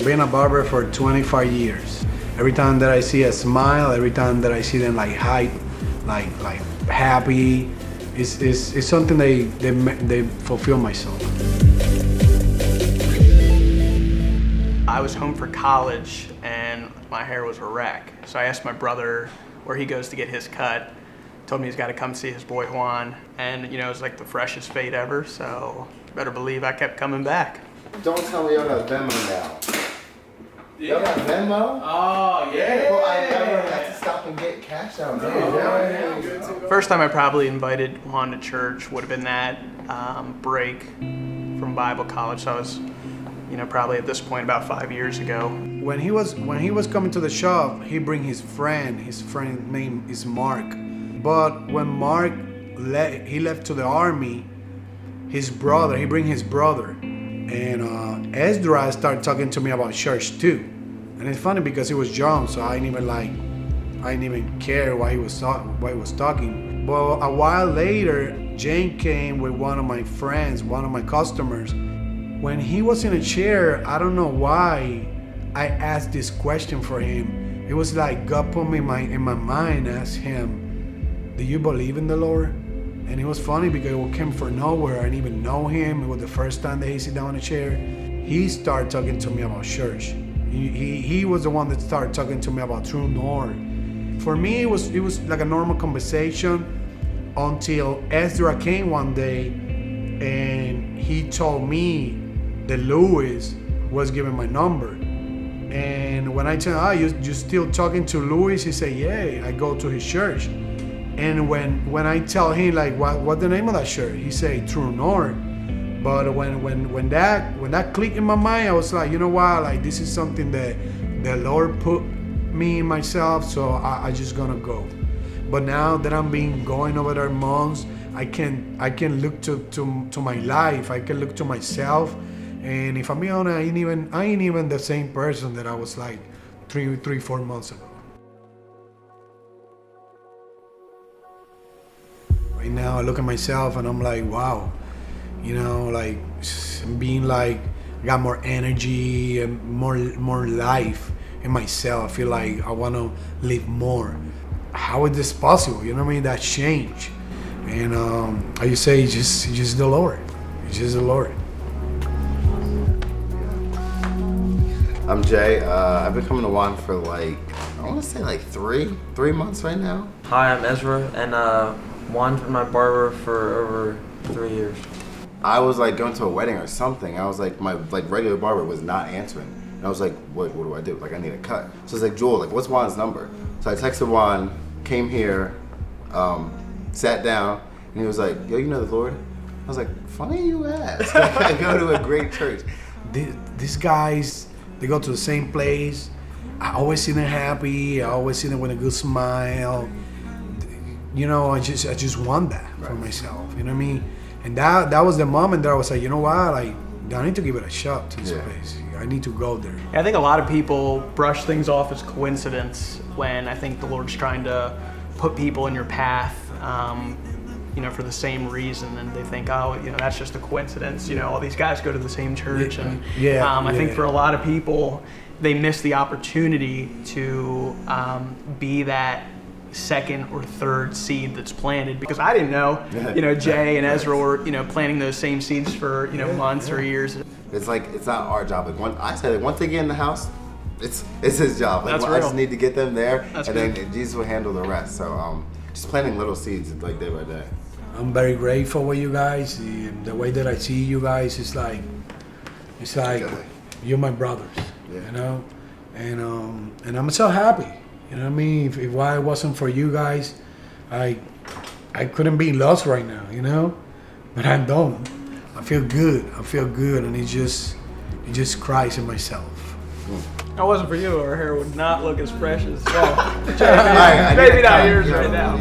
Being a barber for 25 years. Every time that I see a smile, every time that I see them like hype, like happy, it's something they fulfill my soul. I was home for college and my hair was a wreck. So I asked my brother where he goes to get his cut. Told me he's got to come see his boy Juan. And it was like the freshest fade ever. So you better believe I kept coming back. Don't tell me y'all got Venmo now. Y'all got Venmo? Oh, yeah. Well, I never had to stop and get cash out there. First time I probably invited Juan to church would have been that break from Bible college. So I was, probably at this point about 5 years ago. When he was coming to the shop, he bring his friend. His friend name is Mark. But when Mark left to the army, he bring his brother. And Ezra started talking to me about church too. And it's funny because he was young, so I didn't even care why he was talking. But a while later, Jane came with one of my friends, one of my customers. When he was in a chair, I don't know why I asked this question for him. It was like God put me in my mind, asked him, "Do you believe in the Lord?" And it was funny because it came from nowhere. I didn't even know him. It was the first time that he sit down in a chair. He started talking to me about church. He was the one that started talking to me about True North. For me, it was like a normal conversation until Ezra came one day and he told me that Louis was giving my number. And when I tell him, you still talking to Louis? He said, yeah, I go to his church. And when I tell him like what the name of that church, he say True North. But when that clicked in my mind, I was like, you know what? Like this is something that the Lord put me in myself, so I just gonna go. But now that I'm been going over there months, I can look to my life. I can look to myself. And if I'm being honest, I ain't even the same person that I was like 4 months ago. Right now I look at myself and I'm like, wow, like being like, I got more energy and more life in myself. I feel like I want to live more. How is this possible? You know what I mean? That change. And how you say, it's just the Lord. It's just the Lord. I'm Jay. I've been coming to Juan for I want to say three months right now. Hi, I'm Ezra, and Juan's been my barber for over 3 years. I was going to a wedding or something. I was my regular barber was not answering. And I was like, what do I do? I need a cut. So I was like, Joel, what's Juan's number? So I texted Juan, came here, sat down, and he was like, yo, you know the Lord? I was like, funny you ask. I go to a great church. These guys, they go to the same place. I always see them happy. I always see them with a good smile. I just want that for myself. You know what I mean? And that was the moment that I was like, you know what? I need to give it a shot to this place. I need to go there. I think a lot of people brush things off as coincidence when I think the Lord's trying to put people in your path, for the same reason, and they think, that's just a coincidence. All these guys go to the same church, and I think for a lot of people, they miss the opportunity to be that second or third seed that's planted, because I didn't know, Jay and Ezra were, planting those same seeds for, months or years. It's it's not our job. I said once they get in the house, it's his job. That's I real. just need to get them there, That's and good. then Jesus will handle the rest. So just planting little seeds day by day. I'm very grateful with you guys. The way that I see you guys is like you're my brothers, and I'm so happy. You know what I mean? If why it wasn't for you guys, I couldn't be lost right now, But I don't. I feel good, and it's just Christ in myself. If it wasn't for you, our hair would not look as fresh as well. Maybe not yours right now.